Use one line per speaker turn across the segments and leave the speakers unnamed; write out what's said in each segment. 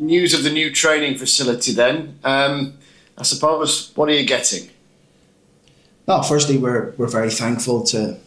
news of the new training facility then. I suppose, what are you getting?
No, firstly, we're very thankful to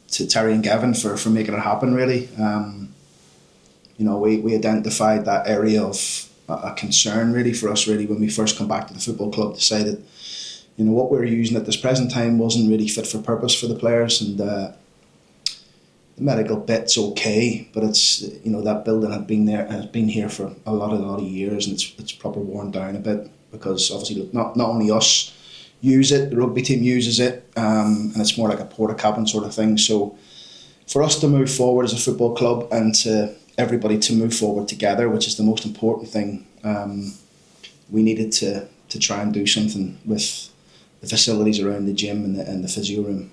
Terry and Gavin for making it happen, really. We identified that area of a concern, really, for us, really, when we first come back to the football club, to say that, what we were using at this present time wasn't really fit for purpose for the players, and the medical bit's okay, but it's, that building has been here for a lot of years, and it's proper worn down a bit, because obviously not only us use it, the rugby team uses it, and it's more like a porta cabin sort of thing. So for us to move forward as a football club, and to everybody to move forward together, which is the most important thing, we needed to try and do something with the facilities around the gym and the physio room.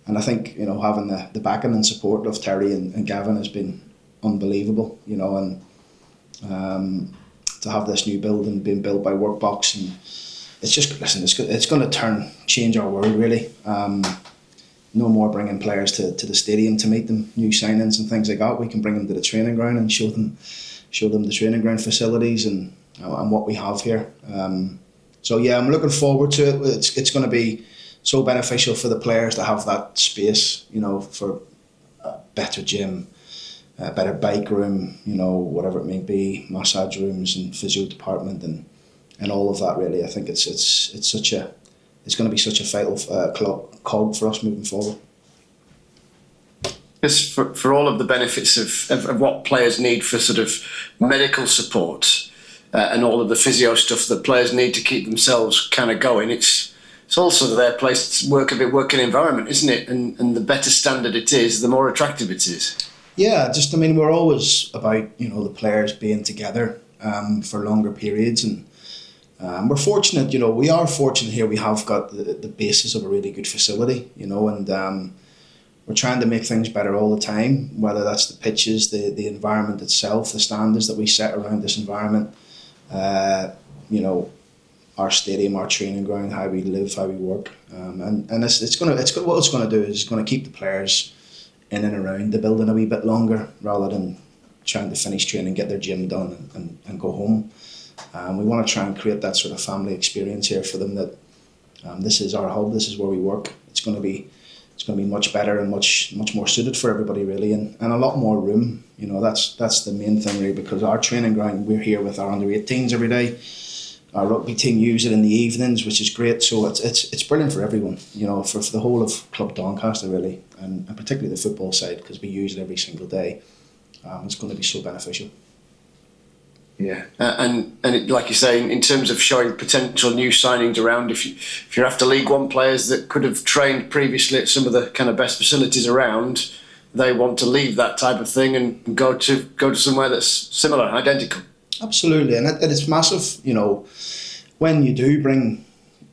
And I think, having the backing and support of Terry and Gavin has been unbelievable, and to have this new building being built by Workbox, and it's just, listen, it's going to change our world, really. No more bringing players to the stadium to meet them, new signings and things like that. We can bring them to the training ground and show them the training ground facilities and what we have here. So yeah, I'm looking forward to it. It's going to be so beneficial for the players to have that space, for a better gym, a better bike room, whatever it may be, massage rooms and physio department and all of that, really. I think it's going to be such a vital cog for us moving forward.
Just for all of the benefits of what players need for sort of medical support and all of the physio stuff that players need to keep themselves kind of going, it's also their place to working environment, isn't it? And the better standard it is, the more attractive it is.
Yeah, we're always about, the players being together for longer periods, and we're fortunate, we are fortunate here. We have got the basis of a really good facility, and we're trying to make things better all the time, whether that's the pitches, the environment itself, the standards that we set around this environment, our stadium, our training ground, how we live, how we work, and what it's going to do is it's going to keep the players in and around the building a wee bit longer, rather than trying to finish training, get their gym done and go home. We want to try and create that sort of family experience here for them, that this is our hub, this is where we work. It's going to be much better and much more suited for everybody, really, and a lot more room. That's the main thing, really, because our training ground, we're here with our under 18s every day. Our rugby team use it in the evenings, which is great. So it's brilliant for everyone, for the whole of Club Doncaster, really, and particularly the football side, because we use it every single day. It's going to be so beneficial.
Yeah, and like you say, in terms of showing potential new signings around, if you're after League One players that could have trained previously at some of the kind of best facilities around, they want to leave that type of thing and go to somewhere that's similar, identical. Absolutely,
and it's massive. When you do bring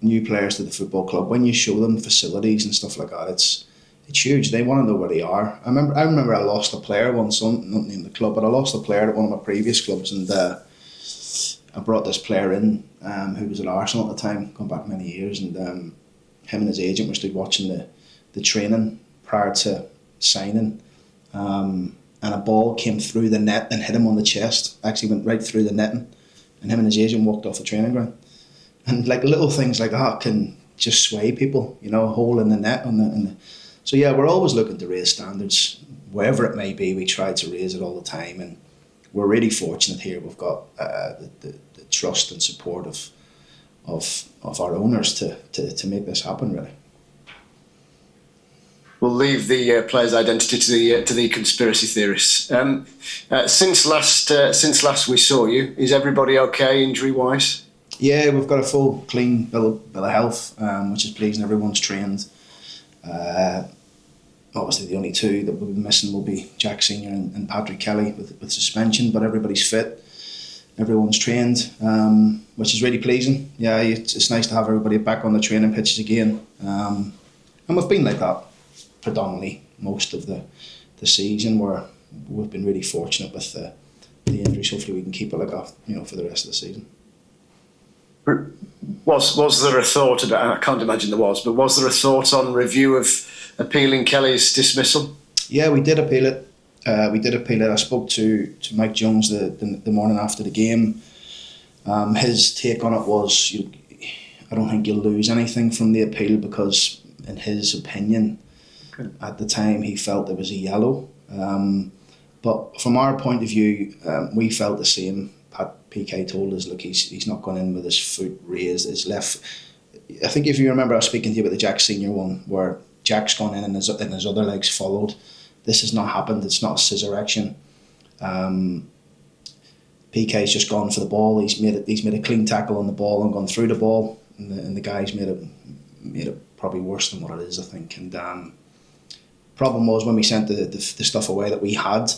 new players to the football club, when you show them facilities and stuff like that, it's huge. They want to know where they are. I remember I lost a player once, not in the club, but I lost a player at one of my previous clubs, and I brought this player in who was at Arsenal at the time, gone back many years, and him and his agent were stood watching the training prior to signing, and a ball came through the net and hit him on the chest. Actually went right through the netting, and him and his agent walked off the training ground. And like little things like that can just sway people, a hole in the net So yeah, we're always looking to raise standards, wherever it may be. We try to raise it all the time, and we're really fortunate here. We've got the trust and support of our owners to make this happen, really.
We'll leave the players' identity to the conspiracy theorists. Since last we saw you, is everybody okay injury-wise?
Yeah, we've got a full, clean bill of health, which is pleasing. Everyone's trained. Obviously the only two that we'll be missing will be Jack Senior and Patrick Kelly with suspension, but everybody's fit, everyone's trained, which is really pleasing. Yeah, it's nice to have everybody back on the training pitches again, and we've been like that predominantly most of the season, where we've been really fortunate with the injuries. Hopefully we can keep it like that, for the rest of the season.
Was there a thought about, I can't imagine there was, but was there a thought on review of appealing Kelly's dismissal?
Yeah, we did appeal it. We did appeal it. I spoke to Mike Jones the morning after the game. His take on it was, I don't think you'll lose anything from the appeal because, in his opinion, at the time he felt it was a yellow. But from our point of view, we felt the same. PK told us, look, he's not gone in with his foot raised, his left. I think if you remember, I was speaking to you about the Jack Senior one, where Jack's gone in and his other legs followed. This has not happened. It's not a scissor action. PK's just gone for the ball. He's made a clean tackle on the ball and gone through the ball, and the guy's made it probably worse than what it is, I think. And problem was, when we sent the stuff away that we had,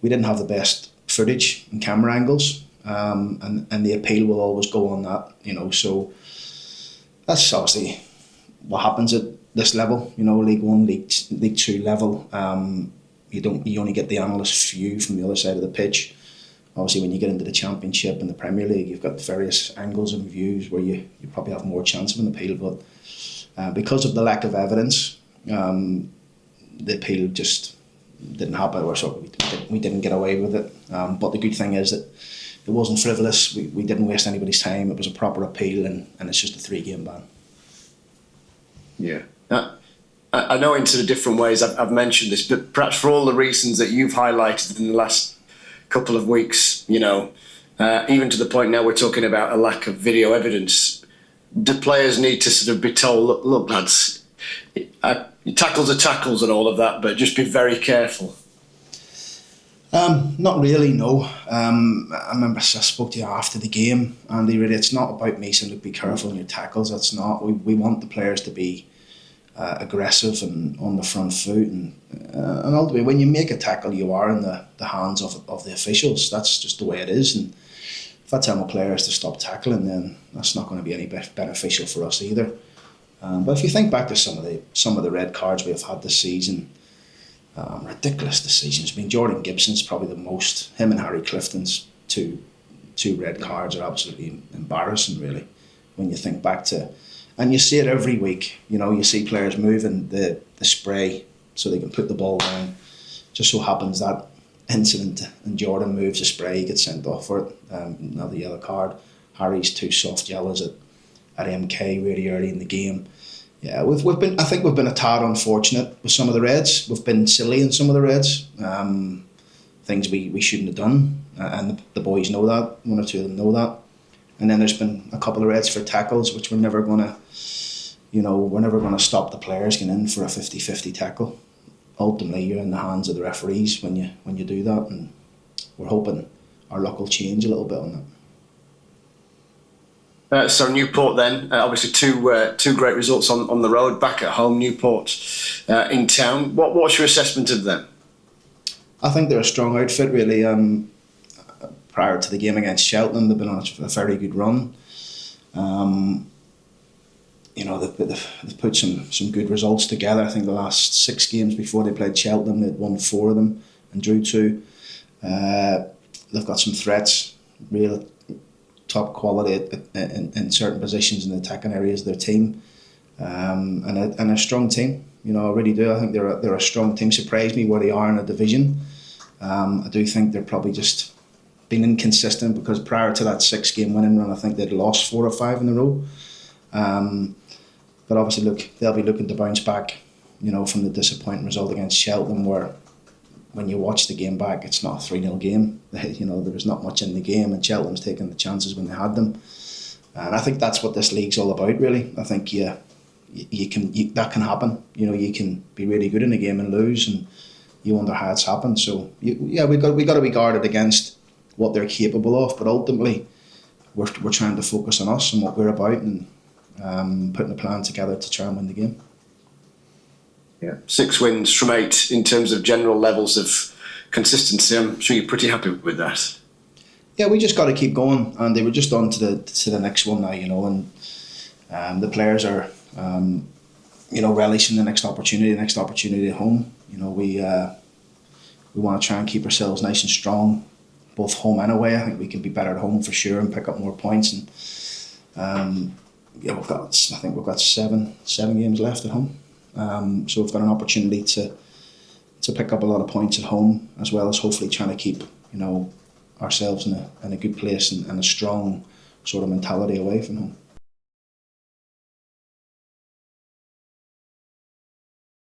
we didn't have the best footage and camera angles, and the appeal will always go on that, so that's obviously what happens at this level, League 1, League 2 level. You only get the analyst view from the other side of the pitch. Obviously, when you get into the Championship and the Premier League, you've got various angles and views where you probably have more chance of an appeal, but because of the lack of evidence, the appeal just didn't happen, or so we didn't get away with it. But the good thing is that it wasn't frivolous. We didn't waste anybody's time. It was a proper appeal, and it's just a 3-game ban.
Yeah. I know in sort of different ways I've mentioned this, but perhaps for all the reasons that you've highlighted in the last couple of weeks, even to the point now we're talking about a lack of video evidence, the players need to sort of be told, look lads, tackles are tackles and all of that, but just be very careful.
Not really, no. I remember I spoke to you after the game, Andy, really, it's not about me saying, look, be careful in your tackles. That's not. We want the players to be aggressive and on the front foot, and ultimately, when you make a tackle, you are in the hands of the officials. That's just the way it is. And if I tell my players to stop tackling, then that's not going to be any beneficial for us either. But if you think back to some of the red cards we have had this season, ridiculous decisions. I mean, Jordan Gibson's probably the most. Him and Harry Clifton's two red cards are absolutely embarrassing, really, when you think back to. And you see it every week. You see players moving the spray so they can put the ball down. Just so happens that incident, and Jordan moves the spray, he gets sent off for it. Another yellow card. Harry's 2 soft yellows at MK really early in the game. Yeah, I think we've been a tad unfortunate with some of the reds. We've been silly in some of the reds. Things we shouldn't have done, and the boys know that. 1 or 2 of them know that. And then there's been a couple of reds for tackles, which we're never gonna stop the players getting in for a 50-50 tackle. Ultimately, you're in the hands of the referees when you do that, and we're hoping our luck will change a little bit on that.
So Newport then, obviously two great results on the road, back at home, Newport in town. What's your assessment of them?
I think they're a strong outfit, really. Prior to the game against Cheltenham, they've been on a very good run. They've put some good results together. I think the last 6 games before they played Cheltenham, they'd won 4 of them and drew 2. They've got some threats, real top quality in certain positions in the attacking areas of their team, and a strong team. I really do. I think they're a strong team. Surprised me where they are in a division. I do think they're probably just been inconsistent, because prior to that 6-game winning run, I think they'd lost 4 or 5 in a row. But obviously, look, they'll be looking to bounce back, from the disappointing result against Cheltenham, where when you watch the game back, it's not a 3-0 game. There was not much in the game, and Cheltenham's taking the chances when they had them. And I think that's what this league's all about, really. I think that can happen. You can be really good in a game and lose, and you wonder how it's happened. So we got to be guarded against what they're capable of, but ultimately we're trying to focus on us and what we're about, and putting a plan together to try and win the game.
Yeah, 6 wins from 8 in terms of general levels of consistency. I'm sure you're pretty happy with that.
Yeah, we just got to keep going, and they were just on to the next one now, and the players are relishing the next opportunity at home. We want to try and keep ourselves nice and strong, both home and away. I think we can be better at home for sure and pick up more points. And we've got 7 games left at home. So we've got an opportunity to to pick up a lot of points at home, as well as hopefully trying to keep, ourselves in a good place and a strong sort of mentality away from home.